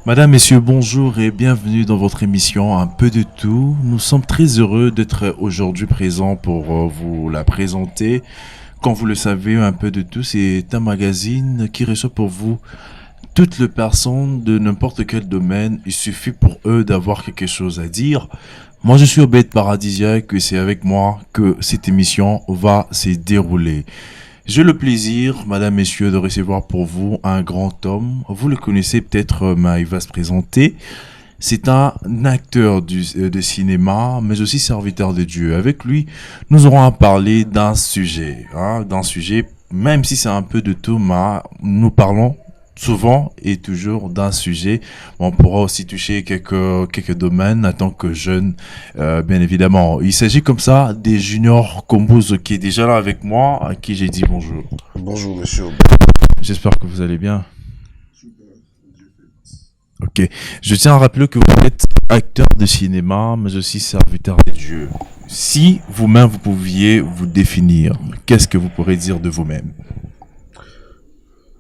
Madame, Messieurs, bonjour et bienvenue dans votre émission Un peu de tout. Nous sommes très heureux d'être aujourd'hui présents pour vous la présenter. Comme vous le savez, Un peu de tout, c'est un magazine qui reçoit pour vous toutes les personnes de n'importe quel domaine. Il suffit pour eux d'avoir quelque chose à dire. Moi, je suis Obed Paradisiaque et c'est avec moi que cette émission va se dérouler. J'ai le plaisir, madame, messieurs, de recevoir pour vous un grand homme. Vous le connaissez peut-être, mais il va se présenter. C'est un acteur de cinéma, mais aussi serviteur de Dieu. Avec lui, nous aurons à parler d'un sujet, même si c'est un peu de tout, mais nous parlons souvent et toujours d'un sujet. On pourra aussi toucher quelques domaines en tant que jeune, bien évidemment. Il s'agit comme ça des Junior Kombouzo qui est déjà là avec moi, à qui j'ai dit bonjour. Bonjour monsieur. J'espère que vous allez bien. Ok. Je tiens à rappeler que vous êtes acteur de cinéma, mais aussi serviteur de Dieu. Si vous-même vous pouviez vous définir, qu'est-ce que vous pourrez dire de vous-même?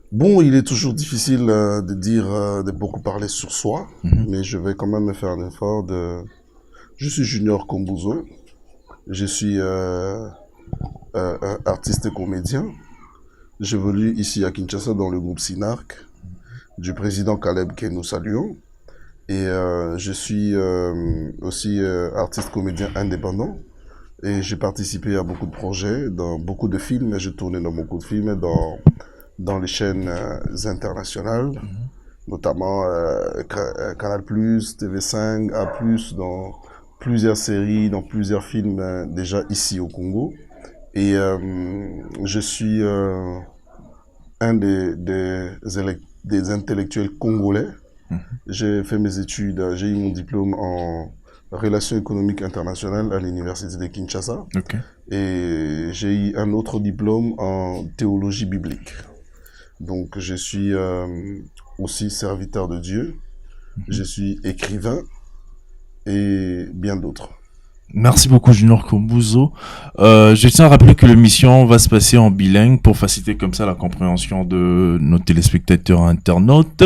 Bon, il est toujours difficile de dire, de beaucoup parler sur soi, mais je vais quand même me faire un effort de... Je suis Junior Kombouzo, je suis artiste et comédien. J'évolue ici à Kinshasa dans le groupe Sinarc du président Caleb que nous saluons. Et je suis aussi artiste comédien indépendant. Et j'ai participé à beaucoup de projets, dans beaucoup de films. J'ai tourné dans beaucoup de films, dans les chaînes internationales, notamment Canal+, TV5, A+, dans plusieurs séries, dans plusieurs films déjà ici au Congo. Et je suis un des intellectuels congolais. J'ai fait mes études, j'ai eu mon diplôme en relations économiques internationales à l'université de Kinshasa. Ok. Et j'ai eu un autre diplôme en théologie biblique. Donc je suis aussi serviteur de Dieu, je suis écrivain et bien d'autres. Merci beaucoup Junior Kombouzo. Je tiens à rappeler que l'émission va se passer en bilingue pour faciliter comme ça la compréhension de nos téléspectateurs et internautes.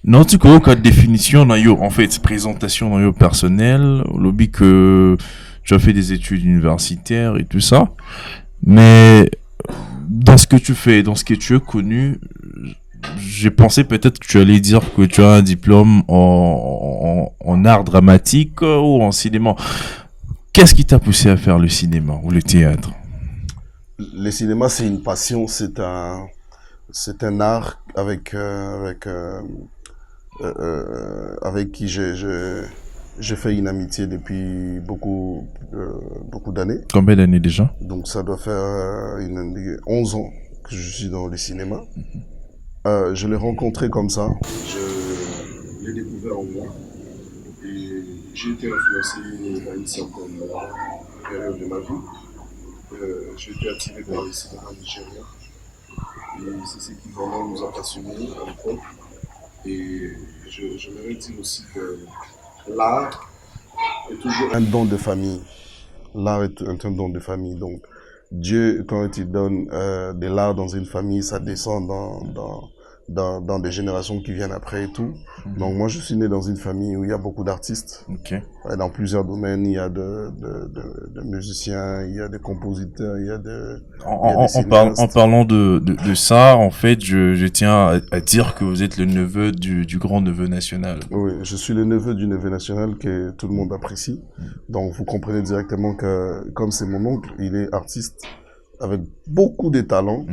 Notre cas définition en fait présentation dans personnel, lobby que tu as fait des études universitaires et tout ça. Mais dans ce que tu fais, dans ce que tu es connu, j'ai pensé peut-être que tu allais dire que tu as un diplôme en art dramatique ou en cinéma. Qu'est-ce qui t'a poussé à faire le cinéma ou le théâtre? Le cinéma, c'est une passion, c'est un art avec qui j'ai fait une amitié depuis beaucoup d'années. Combien d'années déjà? Donc ça doit faire 11 ans que je suis dans le cinéma. Je l'ai rencontré comme ça. Je l'ai découvert en moi. Et j'ai été influencé à une certaine période de ma vie. J'ai été attiré par le cinéma nigérien. Et c'est ce qui vraiment nous a passionnés à l'époque. Et j'aimerais dire aussi que l'art est toujours un don de famille. L'art est un don de famille. Donc, Dieu, quand il donne de l'art dans une famille, ça descend dans des générations qui viennent après et tout. Donc, moi, je suis né dans une famille où il y a beaucoup d'artistes. Okay. Dans plusieurs domaines, il y a de musiciens, il y a des compositeurs, il y a des En parlant de ça, en fait, je tiens à dire que vous êtes le neveu du grand neveu national. Oui, je suis le neveu du neveu national que tout le monde apprécie. Donc, vous comprenez directement que, comme c'est mon oncle, il est artiste avec beaucoup de talents,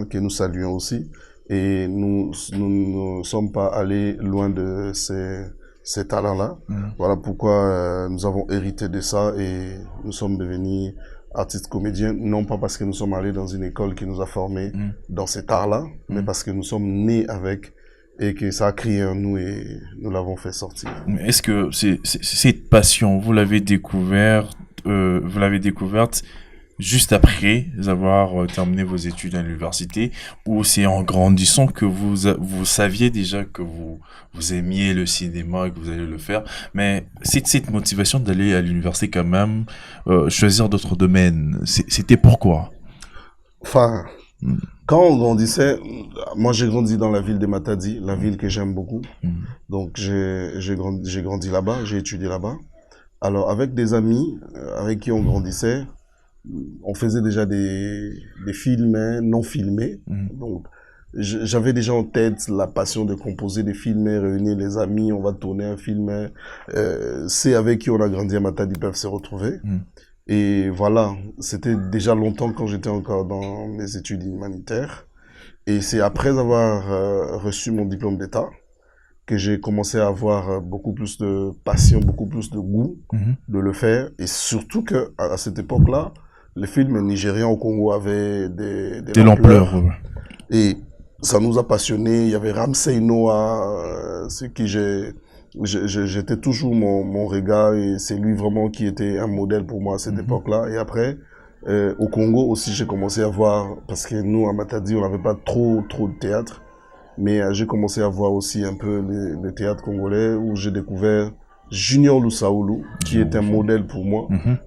que nous saluons aussi. Et nous ne sommes pas allés loin de ces talents-là. Voilà pourquoi nous avons hérité de ça et nous sommes devenus artistes comédiens, non pas parce que nous sommes allés dans une école qui nous a formés dans cet art-là, mais parce que nous sommes nés avec et que ça a crié en nous et nous l'avons fait sortir. Est-ce que cette passion, vous l'avez découverte juste après avoir terminé vos études à l'université, ou c'est en grandissant que vous saviez déjà que vous aimiez le cinéma et que vous allez le faire, mais cette motivation d'aller à l'université quand même, choisir d'autres domaines, c'était pourquoi? Enfin, quand on grandissait, moi j'ai grandi dans la ville de Matadi, la ville que j'aime beaucoup. Donc j'ai grandi là-bas, j'ai étudié là-bas. Alors avec des amis avec qui on grandissait, on faisait déjà des films hein, non filmés. Mhm. Donc j'avais déjà en tête la passion de composer des films, réunir les amis, on va tourner un film. C'est avec qui on a grandi à Matadi peuvent se retrouver. Mhm. Et voilà, c'était déjà longtemps quand j'étais encore dans mes études humanitaires. Et c'est après avoir reçu mon diplôme d'État que j'ai commencé à avoir beaucoup plus de passion, beaucoup plus de goût Mhm. de le faire. Et surtout que à cette époque-là, les films nigérians au Congo avaient de De l'ampleur. l'ampleur. Ouais. Et ça nous a passionnés. Il y avait Ramsey Noah, ce qui j'étais toujours mon regard et c'est lui vraiment qui était un modèle pour moi à cette Mhm. époque-là. Et après, au Congo aussi, j'ai commencé à voir, parce que nous, à Matadi, on n'avait pas trop de théâtre, mais j'ai commencé à voir aussi un peu le théâtre congolais où j'ai découvert Junior Lusaoulou, qui est un modèle pour moi. Mhm.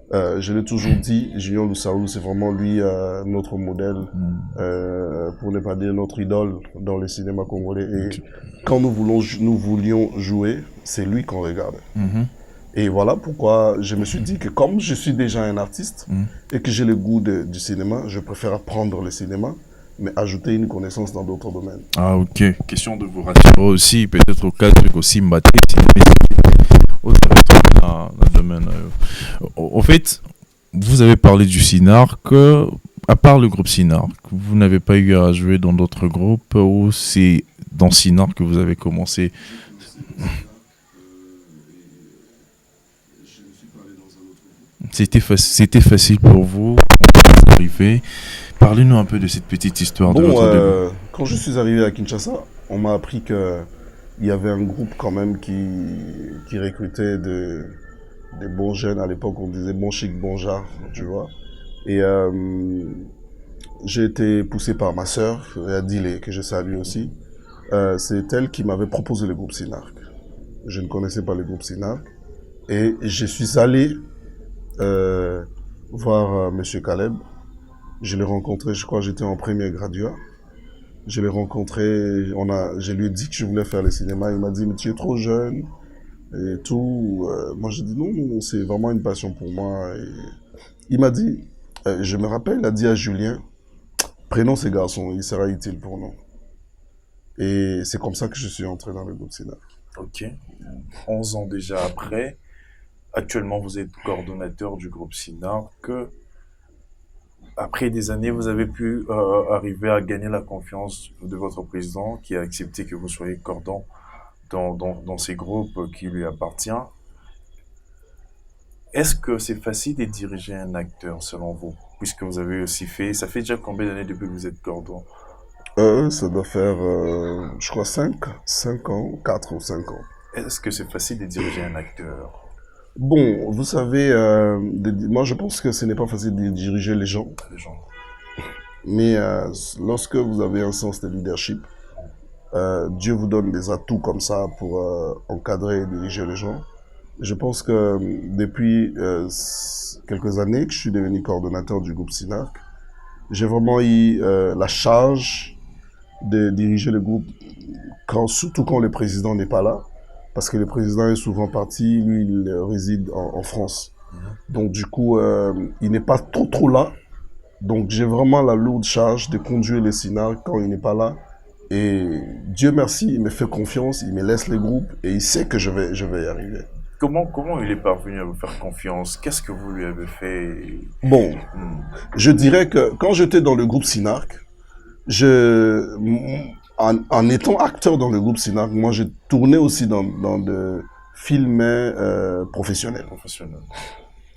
Je l'ai toujours dit, Junior Lusaoulou, c'est vraiment lui notre modèle, Mhm. pour ne pas dire notre idole dans le cinéma congolais. Et Ok. quand nous voulions jouer, c'est lui qu'on regarde. Mhm. Et voilà pourquoi je me suis dit que comme je suis déjà un artiste Mhm. et que j'ai le goût du cinéma, je préfère apprendre le cinéma, mais ajouter une connaissance dans d'autres domaines. Ah, ok. Question de vous rassurer aussi, peut-être au cas où aussi Mbappé, au dans le domaine. En fait, vous avez parlé du Synark. À part le groupe Synark, vous n'avez pas eu à jouer dans d'autres groupes ou c'est dans Synark que vous avez commencé? C'était facile pour vous d'arriver. Parlez-nous un peu de cette petite histoire de Bon, votre début. quand je suis arrivé à Kinshasa, on m'a appris que il y avait un groupe quand même qui recrutait des bons jeunes. À l'époque, on disait bon chic, bon genre, tu vois. Et j'ai été poussé par ma sœur, Adile, que je salue aussi. C'est elle qui m'avait proposé le groupe Synark. Je ne connaissais pas le groupe Synark. Et je suis allé euh, voir Monsieur Caleb. Je l'ai rencontré, je crois que j'étais en premier graduat. Je l'ai rencontré, je lui ai dit que je voulais faire le cinéma. Il m'a dit, mais tu es trop jeune et tout. Moi, j'ai dit, non, non, c'est vraiment une passion pour moi. Et il m'a dit, je me rappelle, il a dit à Julien, prenons ces garçons, il sera utile pour nous. Et c'est comme ça que je suis entré dans le groupe cinéma. Ok. 11 ans déjà après, actuellement vous êtes coordonnateur du groupe Synark. Après des années, vous avez pu arriver à gagner la confiance de votre président qui a accepté que vous soyez cordon dans ces groupes qui lui appartient. Est-ce que c'est facile de diriger un acteur selon vous? Puisque vous avez aussi fait, ça fait déjà combien d'années depuis que vous êtes cordon? Ça doit faire, je crois, 5 ans, 4 ou 5 ans. Est-ce que c'est facile de diriger un acteur? Bon, vous savez, moi je pense que ce n'est pas facile de diriger les gens, Les gens. mais lorsque vous avez un sens de leadership, Dieu vous donne des atouts comme ça pour encadrer et diriger les gens. Je pense que depuis quelques années que je suis devenu coordonnateur du groupe Synark, j'ai vraiment eu la charge de diriger le groupe, surtout quand le président n'est pas là, parce que le président est souvent parti, lui il réside en France. Donc du coup, il n'est pas trop là. Donc j'ai vraiment la lourde charge de conduire le Synark quand il n'est pas là. Et Dieu merci, il me fait confiance, il me laisse les groupes et il sait que je vais y arriver. Comment il est parvenu à vous faire confiance? Qu'est-ce que vous lui avez fait? Bon, je dirais que quand j'étais dans le groupe Synark, en étant acteur dans le groupe Synark, moi j'ai tourné aussi dans de films professionnels. Professionnel.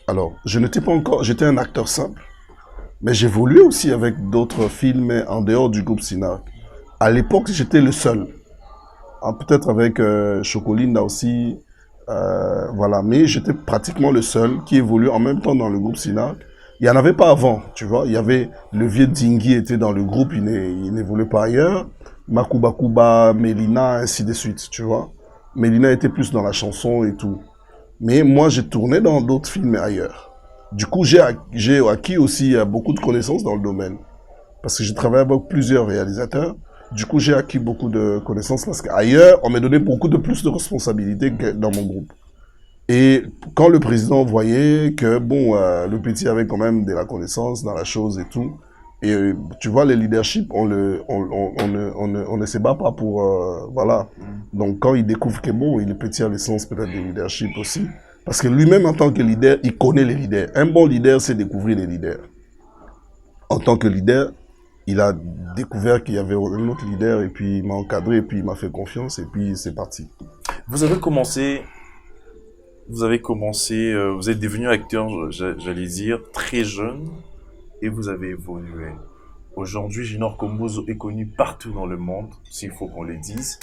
Alors, je n'étais pas encore, j'étais un acteur simple, mais j'évoluais aussi avec d'autres films en dehors du groupe Synark. À l'époque, j'étais le seul. Peut-être avec Chocolinda aussi, voilà. Mais j'étais pratiquement le seul qui évoluait en même temps dans le groupe Synark. Il n'y en avait pas avant, tu vois. Il y avait le vieux Dingui était dans le groupe, il n'évoluait pas ailleurs. Makuba Kuba, Mélina, ainsi de suite, tu vois. Mélina était plus dans la chanson et tout. Mais moi, j'ai tourné dans d'autres films ailleurs. Du coup, j'ai acquis aussi beaucoup de connaissances dans le domaine. Parce que j'ai travaillé avec plusieurs réalisateurs. Du coup, j'ai acquis beaucoup de connaissances parce qu'ailleurs, on m'a donné beaucoup de plus de responsabilités que dans mon groupe. Et quand le président voyait que, bon, le petit avait quand même de la connaissance dans la chose et tout, et tu vois, le leadership, on ne se bat pas pour, voilà. Donc, quand il découvre que, bon, le petit a l'essence peut-être de leadership aussi, parce que lui-même, en tant que leader, il connaît les leaders. Un bon leader, c'est découvrir les leaders. En tant que leader, il a découvert qu'il y avait un autre leader, et puis il m'a encadré, et puis il m'a fait confiance, et puis c'est parti. Vous avez commencé, vous êtes devenu acteur, j'allais dire, très jeune, et vous avez évolué. Aujourd'hui, Junior Kombuzo est connu partout dans le monde, s'il faut qu'on le dise.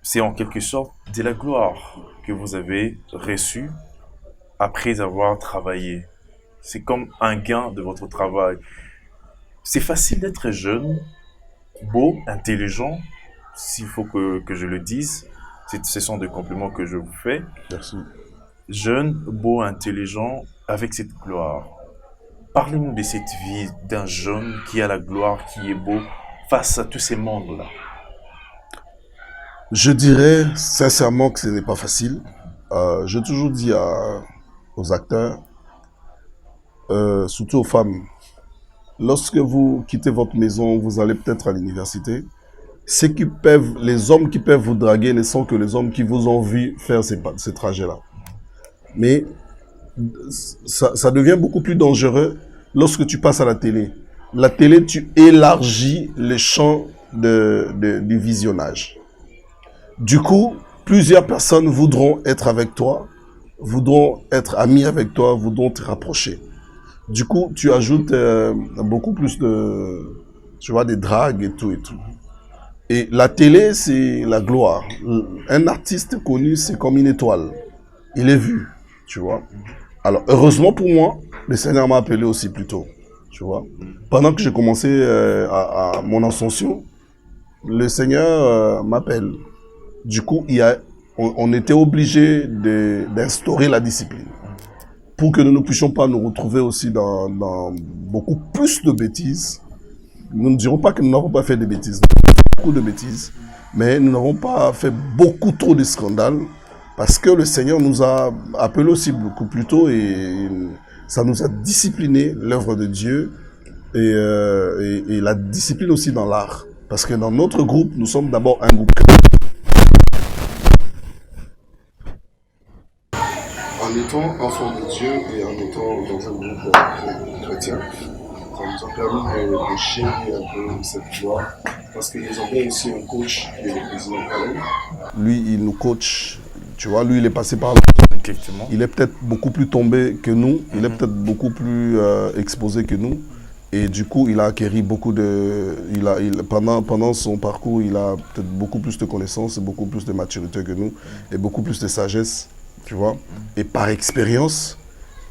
C'est en quelque sorte de la gloire que vous avez reçue après avoir travaillé. C'est comme un gain de votre travail. C'est facile d'être jeune, beau, intelligent, s'il faut que je le dise. Ce sont des compliments que je vous fais. Merci. Jeune, beau, intelligent, avec cette gloire. Parlez-nous de cette vie d'un jeune qui a la gloire, qui est beau, face à tous ces mondes-là. Je dirais sincèrement que ce n'est pas facile. J'ai toujours dit aux acteurs, surtout aux femmes, lorsque vous quittez votre maison, vous allez peut-être à l'université. Les hommes qui peuvent vous draguer ne sont que les hommes qui vous ont vu faire ces trajets-là. Mais ça devient beaucoup plus dangereux lorsque tu passes à la télé. La télé, tu élargis le champ du visionnage. Du coup, plusieurs personnes voudront être avec toi, voudront être amis avec toi, voudront te rapprocher. Du coup, tu ajoutes beaucoup plus tu vois, des dragues et tout et tout. Et la télé, c'est la gloire. Un artiste connu, c'est comme une étoile. Il est vu, tu vois. Alors, heureusement pour moi, le Seigneur m'a appelé aussi plus tôt, tu vois. Pendant que j'ai commencé à mon ascension, le Seigneur m'appelle. Du coup, on était obligé d'instaurer la discipline pour que nous ne puissions pas nous retrouver aussi dans beaucoup plus de bêtises. Nous ne dirons pas que nous n'avons pas fait de bêtises, beaucoup de bêtises, mais nous n'avons pas fait beaucoup trop de scandales parce que le Seigneur nous a appelés aussi beaucoup plus tôt et ça nous a discipliné l'œuvre de Dieu et la discipline aussi dans l'art. Parce que dans notre groupe, nous sommes d'abord un groupe. En étant enfant de Dieu et en étant dans un groupe chrétien, ça nous a permis de gérer un peu cette gloire. Parce qu'ils ont aussi un coach qui est le président Kalem. Lui, il nous coach. Tu vois, lui, il est passé par là. Il est peut-être beaucoup plus tombé que nous. Il est peut-être beaucoup plus exposé que nous. Et du coup, il a acquis beaucoup de... pendant son parcours, il a peut-être beaucoup plus de connaissances, beaucoup plus de maturité que nous et beaucoup plus de sagesse, tu vois. Et par expérience,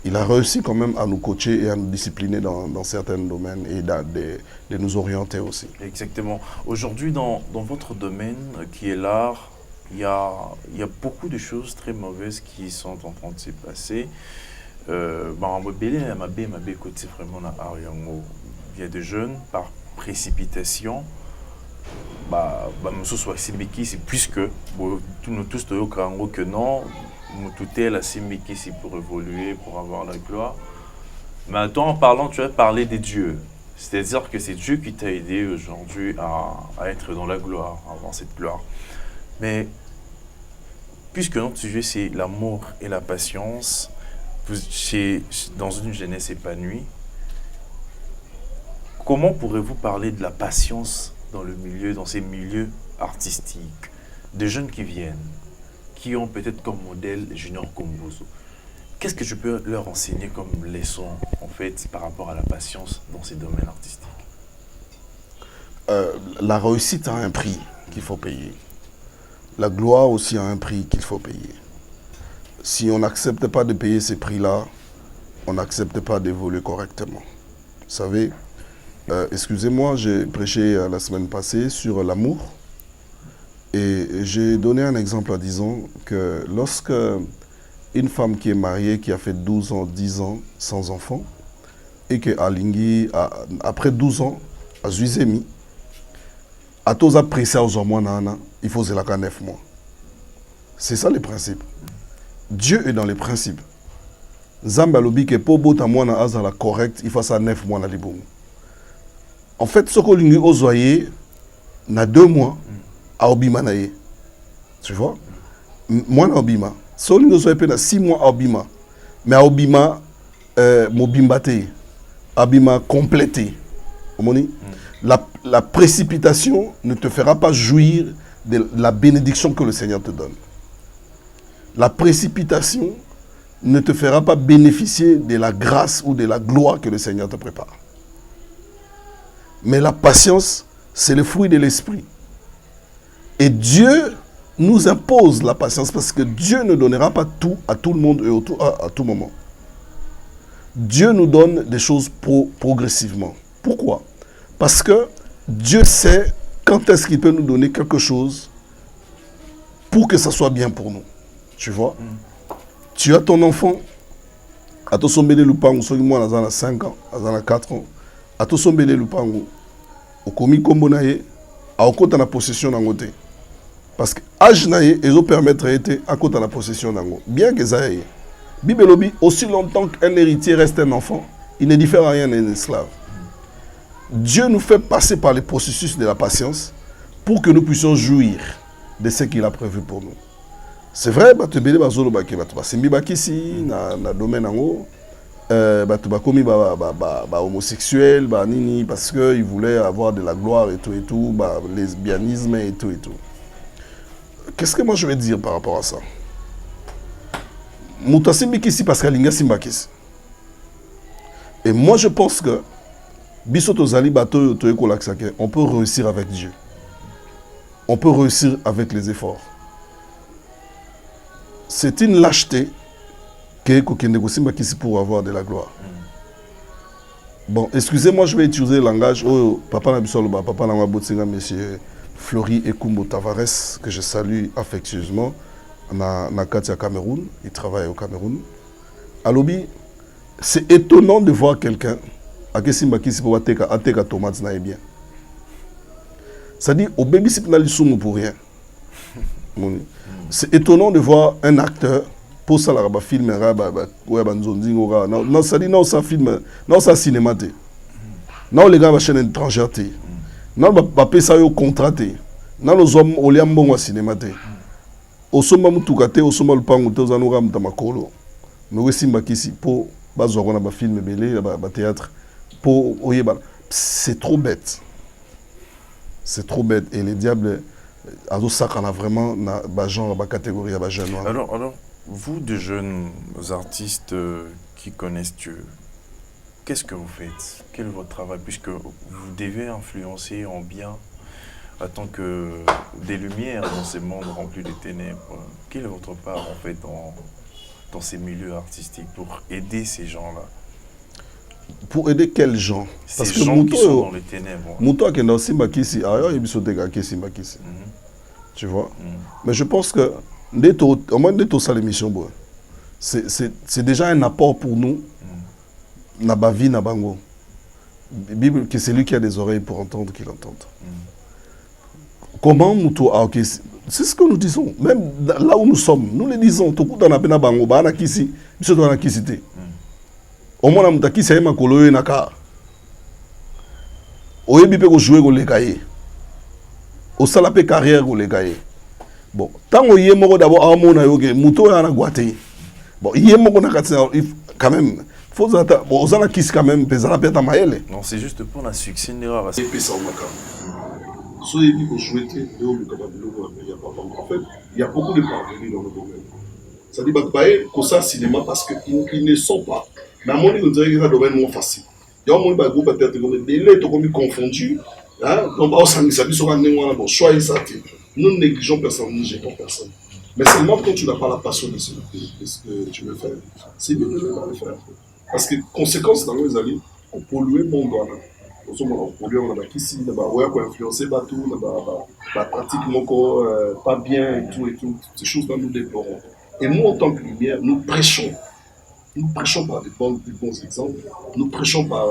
il a réussi quand même à nous coacher et à nous discipliner dans certains domaines et de nous orienter aussi. Exactement. Aujourd'hui, dans votre domaine qui est l'art, il y a beaucoup de choses très mauvaises qui sont en train de se passer. Il y a des jeunes par précipitation c'est puisque nous tous que non nous tout est la c'est pour évoluer, pour avoir la gloire. Mais attends, en parlant, tu as parlé des dieux. C'est-à-dire que c'est Dieu qui t'a aidé aujourd'hui à être dans la gloire, à avoir cette gloire. Mais puisque notre sujet c'est l'amour et la patience, dans une jeunesse épanouie, comment pourrez-vous parler de la patience dans ces milieux artistiques, des jeunes qui viennent, qui ont peut-être comme modèle Junior Kombuzo? Qu'est-ce que je peux leur enseigner comme leçon, en fait, par rapport à la patience dans ces domaines artistiques? La réussite a un prix qu'il faut payer. La gloire aussi a un prix qu'il faut payer. Si on n'accepte pas de payer ces prix-là, on n'accepte pas d'évoluer correctement. Vous savez, excusez-moi, j'ai prêché la semaine passée sur l'amour. Et j'ai donné un exemple en disant que lorsque une femme qui est mariée, qui a fait 12 ans, 10 ans sans enfant, et que Alingui, après 12 ans, à Zuizemi, à tous apprécier aux mois, il faut la 9 mois. C'est ça le principe. Dieu est dans les principes. Zamba lobi que pour bota mois na azala correct, il faut ça 9 mois na libongo. En fait, ce que l'on ozoye na 2 mois à obima na ye. Tu vois? Moi na obima. Ce que l'on ozoye na 6 mois à obima. Mais à obima mobimbate. Abima complété. La précipitation ne te fera pas jouir de la bénédiction que le Seigneur te donne. La précipitation ne te fera pas bénéficier de la grâce ou de la gloire que le Seigneur te prépare. Mais la patience, c'est le fruit de l'esprit. Et Dieu nous impose la patience parce que Dieu ne donnera pas tout à tout le monde et à tout moment. Dieu nous donne des choses progressivement. Pourquoi? Parce que Dieu sait quand est-ce qu'il peut nous donner quelque chose pour que ça soit bien pour nous. Tu vois? Tu as ton enfant, à ton sombele lupango, soki moi à 5 ans, à 4 ans, à ton sombele lupango, au komi kombo na ye, à okota na possession na ngote. Parce que âge na ye, ils ont permettre été à côté de la possession d'ango. Bien que ça aille. Bible lobby, aussi longtemps qu'un héritier reste un enfant, il ne diffère rien d'un esclave. Dieu nous fait passer par les processus de la patience pour que nous puissions jouir de ce qu'il a prévu pour nous. C'est vrai, tu bélé bazolo baki batu basimbi bakisi na domaine ango, batu bakomi ba homosexuel, ba nini parce que ils voulaient avoir de la gloire et tout, ba lesbianisme et tout. Qu'est-ce que moi je vais dire par rapport à ça? Muta simbi kisi parce qu'alinga simba kisi. Et moi je pense que bisoto zali bato to ekolakisake, on peut réussir avec Dieu. On peut réussir avec les efforts. C'est une lâcheté que pour avoir de la gloire. Bon, excusez-moi, je vais utiliser le langage. Oh, papa Nabisoloba, papa Namabotsinga, monsieur Flori Ekumbo Tavares, que je salue affectueusement, na Katia Cameroun. Il travaille au Cameroun. Alobi, c'est étonnant de voir quelqu'un à Kessimba qui pour ateka tomate na bien. Ça dit, au baby c'est pas pour rien. C'est étonnant de voir un acteur pour ça la film non ça dit non ça film non ça cinéma non les gars va chaîne étrangère non va payer ça au contraté non les hommes au liam bon cinéma au sommet mutukate au sommet le pango te zanura mtamakolo mais aussi mbakisi pour bazoro na ba film belé ba théâtre pour oyeba c'est trop bête et les diables alors ça qu'on a vraiment genre catégorie à jeune. Alors vous de jeunes artistes qui connaissent Dieu, qu'est-ce que vous faites? Quel est votre travail puisque vous devez influencer en bien en tant que des lumières dans ces mondes remplis de ténèbres? Quelle est votre part en fait dans ces milieux artistiques pour aider ces gens-là? Pour aider quels gens? Parce que gens qui sont dans les ténèbres. Mouto qui est dans Simbakisi, ailleurs il y a Simbakisi. Tu vois? Mais je pense que au moins de ça l'émission, c'est déjà un apport pour nous. Nabavi, Nabango. Bible que c'est lui qui a des oreilles pour entendre qu'il entende. Comment Mouto a c'est ce que nous disons. Même là où nous sommes, nous le disons. Tout le monde a bango, ba na kisi, biso to na kisité. Au moins na mutaki sa ma koloyo na ka. Oyebi pe ko jouer ko lekaye. Au salapé carrière ou les gars. Bon, tant que y est mort d'abord à mon ayoge, mouton à la guaté. Bon, y est mort quand même. Faut ça, bon, on a kiss quand même, pesa la pète à maëlle. Non, c'est juste pour la succès d'erreur. C'est pesa au maca. Soyez dit qu'on jouait il y a pas en fait, il y a beaucoup de parvenus dans le domaine. Ça dit bah que ça cinéma parce qu'ils ne sont pas. Mais à mon avis, on dirait que c'est un domaine moins facile. Il y a un monde qui peut être comme des lettres comme confondus. Donc, nous ne négligeons personne, nous ne jetons personne. Mais seulement quand tu n'as pas la passion de ce que tu veux faire, c'est mieux de ne pas le faire. Parce que conséquence dans les alliés, on pollue le monde. On pollue, on a ici, on a influencé tout, on a pratiquement pas bien et tout. Ces choses-là, nous déplorons. Et nous, en tant que lumière, nous prêchons. Nous prêchons par des bons exemples, nous prêchons par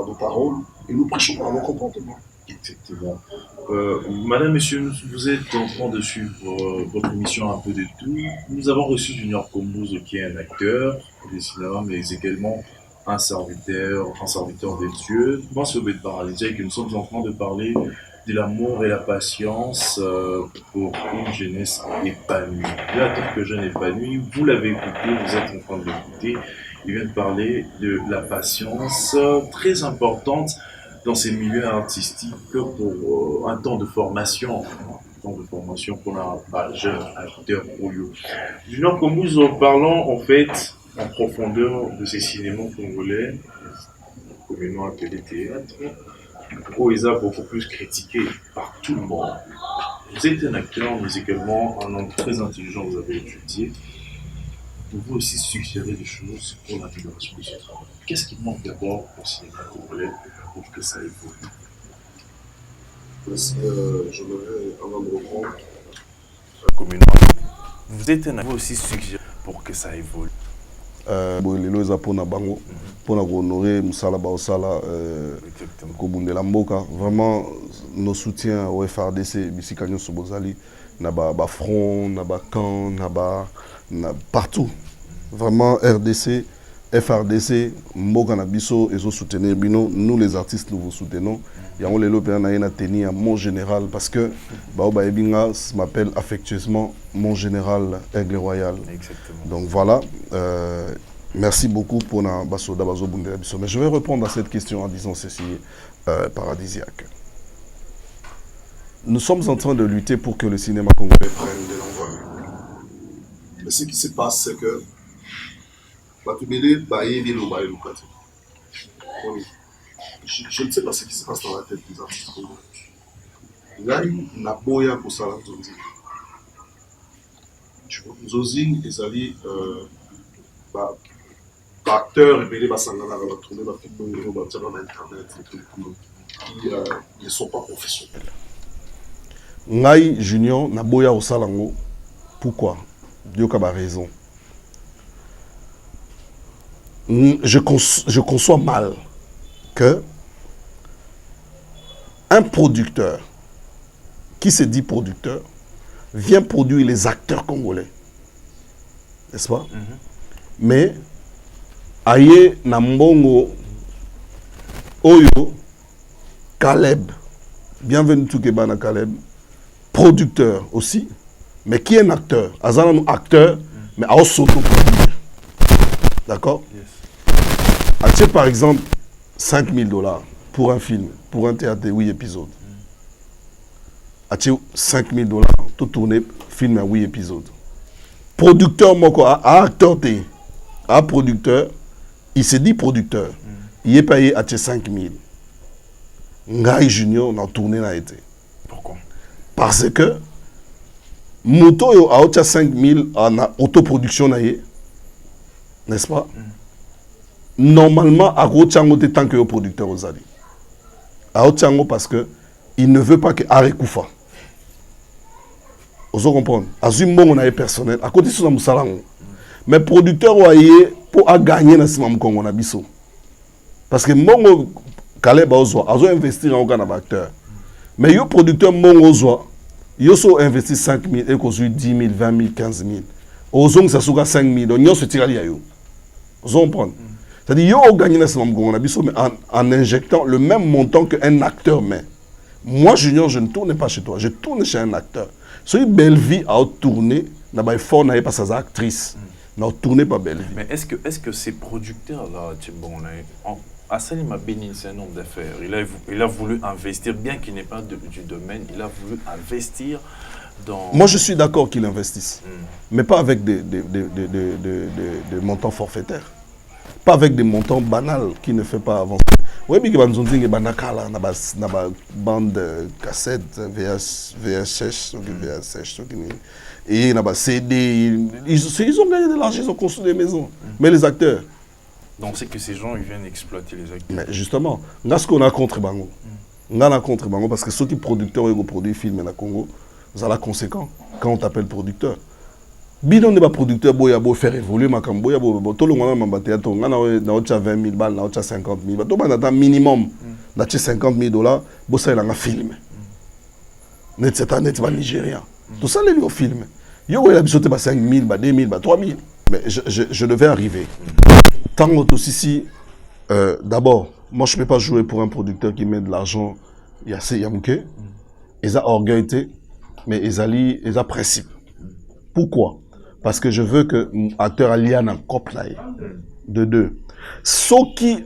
nos paroles et nous prêchons par nos comportements. Effectivement. Madame, Monsieur, vous êtes en train de suivre votre émission Un peu de tout. Nous avons reçu Junior Kombouze, qui est un acteur de cinéma, mais également un serviteur de Dieu. Moi, c'est Obed Paradis, et que nous sommes en train de parler de l'amour et la patience pour une jeunesse épanouie. Là, tant que jeune épanoui, vous l'avez écouté, vous êtes en train de l'écouter. Il vient de parler de la patience très importante dans ces milieux artistiques pour un temps de formation. Un temps de formation pour un jeune acteur au lieu. Junior Kombouze, parlant en fait en profondeur de ces cinémas congolais, communément appelés théâtre, où ils ont beaucoup plus critiqué par tout le monde. Vous êtes un acteur, mais également un homme très intelligent, vous avez étudié. Vous pouvez aussi suggérer des choses pour l'amélioration de ce travail. Qu'est-ce qui manque d'abord au cinéma congolais pour que ça évolue? J'aimerais avant de reprendre. Communément, vous êtes un acteur aussi suggéré pour que ça évolue. Lelo eza mpona bango mpona kohonorer mosala baosala kobundela mboka vraiment nos soutiens au FRDC bisika nyonso bozali na bafront na bacamp na partout vraiment RDC FRDC mboka na biso ezosoutenir bino, nous les artistes nous vous soutenons. Yango lelo pe na yena tenir mon général parce que bao ba ebinga m'appelle affectueusement mon général Aigle Royal. Exactement. Donc voilà, merci beaucoup pour na basoda bazo bundela biso. Mais je vais répondre à cette question en disant ceci paradisiaque. Nous sommes en train de lutter pour que le cinéma congolais prenne de l'envol. Mais ce qui se passe, c'est que je ne sais pas ce qui se passe dans la tête des artistes congolais. Ngai na boya kosala nzonzi. Nzonzi ezali acteurs ebele basangana na batourner bafilm oyo batia na internet qui ne sont pas professionnels. Ngai Junior na boya kosala ngo. Pourquoi? Dioka ba raison. Je conçois mal que un producteur qui se dit producteur vient produire les acteurs congolais. N'est-ce pas? Mais aye Nambongo Oyo Caleb, bienvenue tout Kebana Caleb, producteur aussi, mais qui est un acteur? Azan acteur, mais à s'auto-produire. D'accord? Acheter par exemple $5,000 pour un film, pour un théâtre de 8 épisodes. Acheter $5,000, tout tourner film à 8 épisodes. Producteur, acteur, producteur, il se dit producteur. Il est payé à 5,000. Ngai Junior, on a tourné là été. Pourquoi? Parce que Moto a 5,000 en autoproduction, n'est-ce pas? Normalement, à Rochango, tant que producteur aux alliés. À Rochango, parce que il ne veut pas que Are Koufa. Vous comprenez? À Zumbo, on a personnel. À côté de ça, Moussalango. Mais producteur, pour gagner dans ce moment, on a biso. Parce que Mongo, Caleb a investi dans un acteur. Mais le producteur Mongo Zoa, il a investi 5,000 et il a 10 000, 20 000, 15 000. Ozong, ça a 5 000. Donc, il se tire à l'IAO. Vous comprenez? C'est-à-dire qu'il a gagné dans ce moment, mais en injectant le même montant qu'un acteur met. Moi, Junior, je ne tourne pas chez toi. Je tourne chez un acteur. Si Belleville a tourné, il a fort pas sa actrice. Il a tourné pas Belleville. Mais est-ce que ces producteurs-là, Assali m'a béni, c'est un homme d'affaires. Il a voulu investir, bien qu'il n'est pas du domaine, il a voulu investir dans... Moi, je suis d'accord qu'il investisse, mais pas avec des montants forfaitaires. Pas avec des montants banals qui ne fait pas avancer. Oui, mais il y a des bandes cassettes, VHS, et il y a des CD. Ils ont gagné de l'argent, ils ont construit des maisons. Mais les acteurs... Donc c'est que ces gens ils viennent exploiter les acteurs. Mais justement, ce qu'on a contre Bango. On a contre Bango parce que ceux qui producteurs ils produisent films au Congo, ça a conséquent quand on t'appelle producteur. Bidon n'est pas producteur, boya bo faire évoluer ma camboya bo tout le monde m'a battu on a 20 000 balles, on a 50 000 balles. Tout le monde minimum, on a $50,000, bo ça il a un film. C'est un net nigérien. Tout ça, les films. Yo, il a sauté 5 000, 2 000, 3 000. Mais je devais arriver. Tant que aussi, d'abord, moi, je ne peux pas jouer pour un producteur qui met de l'argent. Il y a ces Yamouké. Ils ont orgueillité, mais ils ont principe. Pourquoi? Parce que je veux que l'acteur Alian en couple là. De deux. Ceux qui,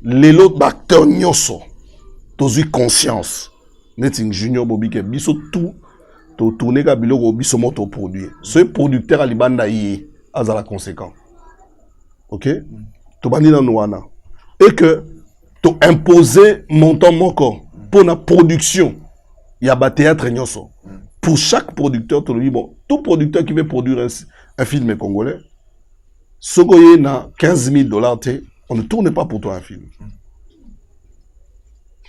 les autres acteurs nyoso, tous eu conscience. Neting Junior Bobby qui biso tout, to tourner kabilo biso moto produit. Ce producteur alibanda yi azala conséquent. Ok? To bani na nouana. Et que to imposer montant moko pour la production. Il y a un théâtre nyoso. Pour chaque producteur, bon, tout producteur qui veut produire un film congolais, ce qui est 15 000 $, on ne tourne pas pour toi un film.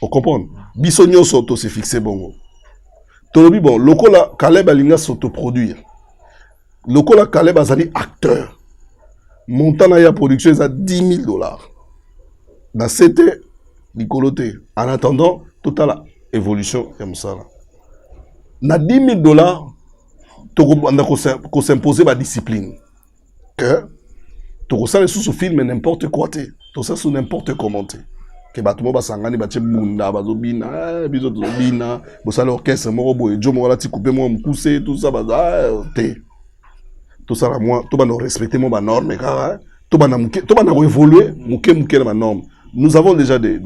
Vous comprenez? Bisogno s'auto s'est fixé bongo. Tolobi bon, lokola Caleb Alinga s'autoproduire. Lokola Caleb Azali acteur. Montant na ya production est à 10 000 $. Dans c'était Nicoloté. En attendant, totale évolution comme ça là. Na 10 000 $, on a s'imposer la discipline. Que tu ça sous film n'importe quoi tout ça sous n'importe comment que batumo basangani bache bunda bazobina bizo tobina bosala orchestre moko boye jo moko lati couper moi mukuse tout ça baza tout ça là moi to bana respecter moi ba norme car to bana évoluer muke na ba norme. Nous avons déjà des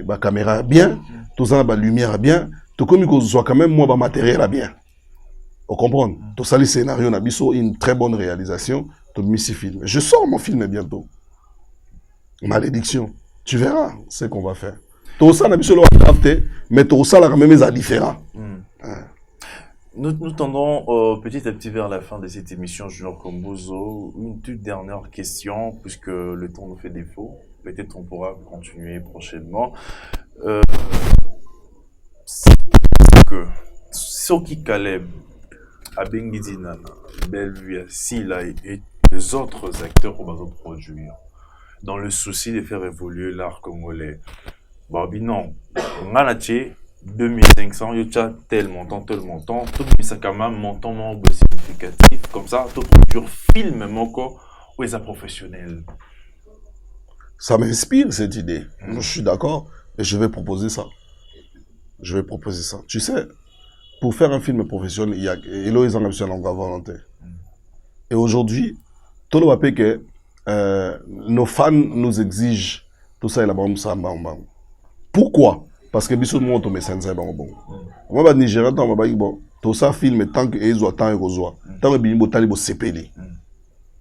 ba caméra bien, tout ça ba lumière bien, tout comme que soit quand même moi ba matériel bien. Vous comprenez? Tout ça les scénarios na biso une très bonne réalisation. Film. Je sors mon film bientôt. Malédiction. Tu verras ce qu'on va faire. Tout ça, n'a pas mais tout ça, là, même, est différent. Nous tendons petit à petit vers la fin de cette émission, Junior Kombuzo. Une toute dernière question, puisque le temps nous fait défaut. Peut-être on pourra continuer prochainement. Que Soki Caleb, Abengi Nana, Bellevue, Sila et les autres acteurs qu'on va produire dans le souci de faire évoluer l'art congolais. Babi non, on a la 2500, il y a tel montant, tout ça quand même montant significatif, comme ça, tout produire film moko ou les professionnels. Ça m'inspire cette idée. Moi, je suis d'accord et je vais proposer ça. Tu sais, pour faire un film professionnel, il y a Eloïse en longue volonté. Et aujourd'hui, tout le monde que nos fans nous exigent tout ça et là-bas, pourquoi? Parce que bisous de moi, on met ça bon. Moi, je Nigeria, bon, tout ça film tant que ils ont tant et reçoit. Tant que bien tali bo CPD.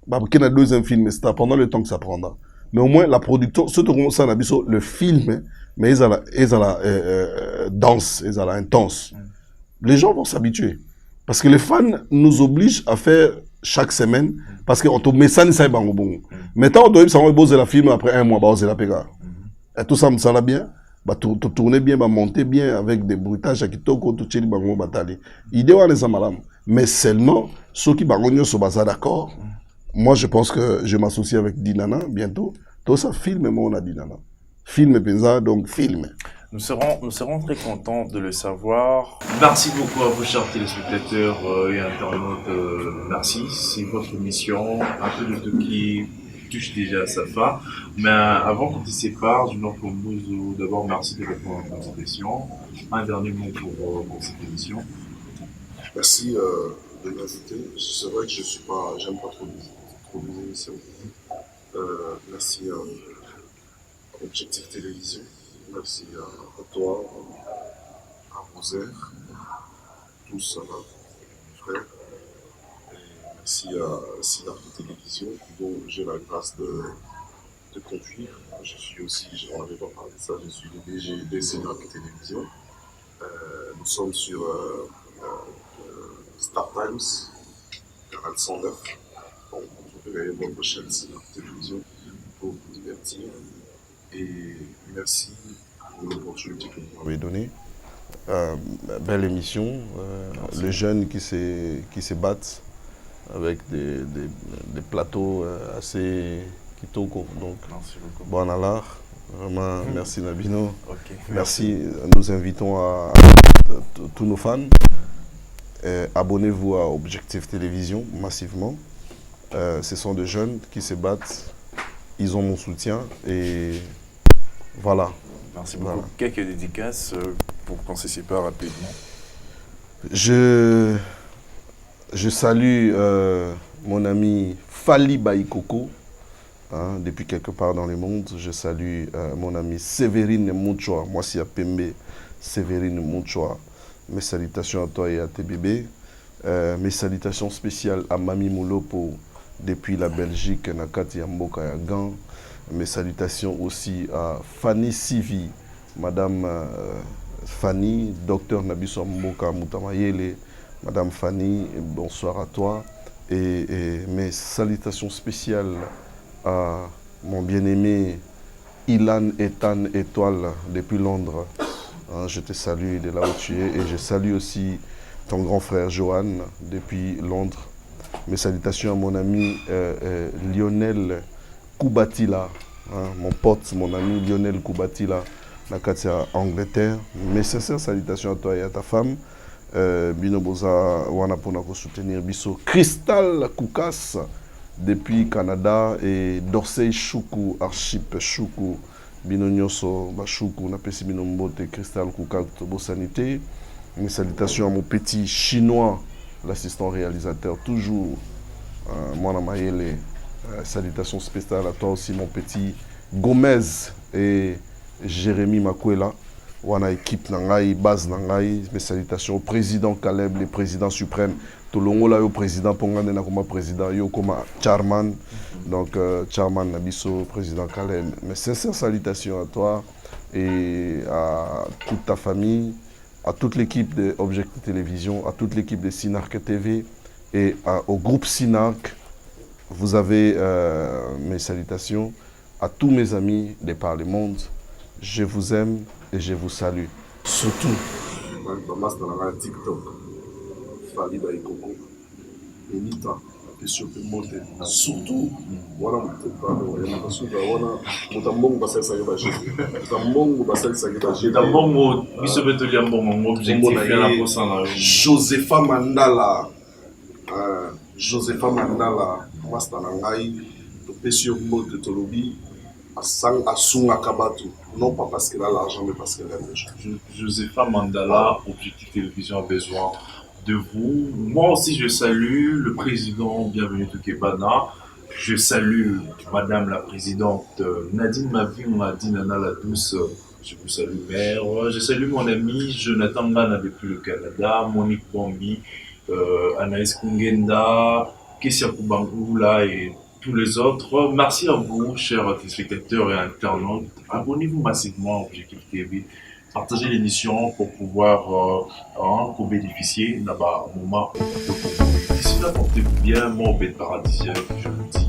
Bah, qu'il y a deuxième film, c'est pendant le temps que ça prendra. Mais au moins la production, surtout comme ça, le film, mais ils ont la danse, ils ont la intense. Les gens vont s'habituer. Parce que les fans nous obligent à faire chaque semaine, parce qu'on te met ça, ça bon. Maintenant, on doit poser la film après un mois, bah, on la péga. Et tout ça, ça va bien, bah, tourner bien, bah, monter bien avec des bruitages à Kitoko, tout chez les bangos, batali. Idée, on est malam. Mais seulement, ceux qui bangons sont basés d'accord. Moi, je pense que je m'associe avec Dinana bientôt. Tout ça, film, moi, on a Dinana. Film, Penza, donc film. Nous serons très contents de le savoir. Merci beaucoup à vous, chers téléspectateurs et internautes. Merci. C'est votre mission. Un peu de tout qui touche déjà à sa fin. Mais avant qu'on se sépare, Junior Kombuzo, d'abord, merci de répondre à notre question. Un dernier mot pour cette émission. Merci de m'inviter. C'est vrai que j'aime pas trop les émissions. Merci à Objectif Télévision. Merci à toi, à Roser, tous frères. Et merci à Sinard Télévision, dont j'ai la grâce de conduire. Je suis aussi, on n'avait pas parlé de ça, je suis le DG de Sinard Télévision. Nous sommes sur Star Times, canal 109. Bon, vous pouvez aller voir votre chaîne Sinard Télévision pour vous divertir. Et merci pour l'opportunité que vous m'avez donnée. Belle émission. Les jeunes qui se battent avec des plateaux Kitoko. Donc, Merci beaucoup. bon alors, vraiment, merci Nabino. Ok. Merci. Nous invitons à tous nos fans. Abonnez-vous à Objectif Télévision massivement. Ce sont des jeunes qui se battent. Ils ont mon soutien et voilà. Merci beaucoup. Voilà. Quelques dédicaces pour qu'on se sépare rapidement. Je salue mon ami Fali Baikoko, hein, depuis quelque part dans le monde. Je salue mon ami Séverine Mouchoa, moi c'est à Pembe, Séverine Mouchoa. Mes salutations à toi et à tes bébés. Mes salutations spéciales à Mami Moulopo depuis la Belgique, Nakati Mboka Yagan. Mes salutations aussi à Fanny Sivi, Madame Fanny, Docteur Nabiso Mboka Moutamayele. Madame Fanny, bonsoir à toi. Et mes salutations spéciales à mon bien-aimé Ilan Ethan Étoile depuis Londres. Hein, je te salue de là où tu es et je salue aussi ton grand frère Johan depuis Londres. Mes salutations à mon ami Lionel Koubatila, hein, mon pote, mon ami Lionel Koubatila, Nakatia Angleterre. Mes sincères salutations à toi et à ta femme. Bino Boza wana pona ko soutenir biso Crystal Koukas depuis Canada et Dorsey Choukou Archip Choukou bino nyoso ba Choukou na pesi bino mbote Crystal Koukas Tobo Sanité. Mes salutations à mon petit chinois, l'assistant réalisateur toujours Mwana Mayele. Salutations spéciales à toi aussi mon petit Gomez et Jérémy Makwela. Wana équipe Nangai, base Nangai, mes salutations au président Caleb, le président suprême. Tolongo là, au président Pongane Nakoma, président Yokoma Charman. Donc, Charman Nabiso, président Caleb. Mes sincères salutations à toi et à toute ta famille, à toute l'équipe de Objectif Télévision, à toute l'équipe de Sinark TV et au groupe Sinark. Vous avez mes salutations à tous mes amis de par le monde. Je vous aime et je vous salue. Surtout, TikTok, Fali Baikoko, Benita, surtout, voilà, Josepha Mandala, Josepha Mandala, Master Nangai, Pesio Mote Tolobi. Asunga Kabatu, non pas parce qu'elle a l'argent, mais parce qu'elle aime les gens. Josepha Mandala, Objectif Télévision a besoin de vous. Moi aussi, je salue le président, bienvenue de Kebana. Je salue Madame la Présidente Nadine Mavi, on a dit Nana la Douce. Je vous salue, mère. Je salue mon ami Jonathan Man depuis le Canada, Monique Bambi, Anaïs Kungenda, Kessia Kubangula et tous les autres. Merci à vous, chers téléspectateurs et internautes. Abonnez-vous massivement à Objectif TV. Partagez l'émission pour pouvoir pour bénéficier d'un moment. D'ici là, portez-vous bien, mon bête paradisiaque, je vous dis.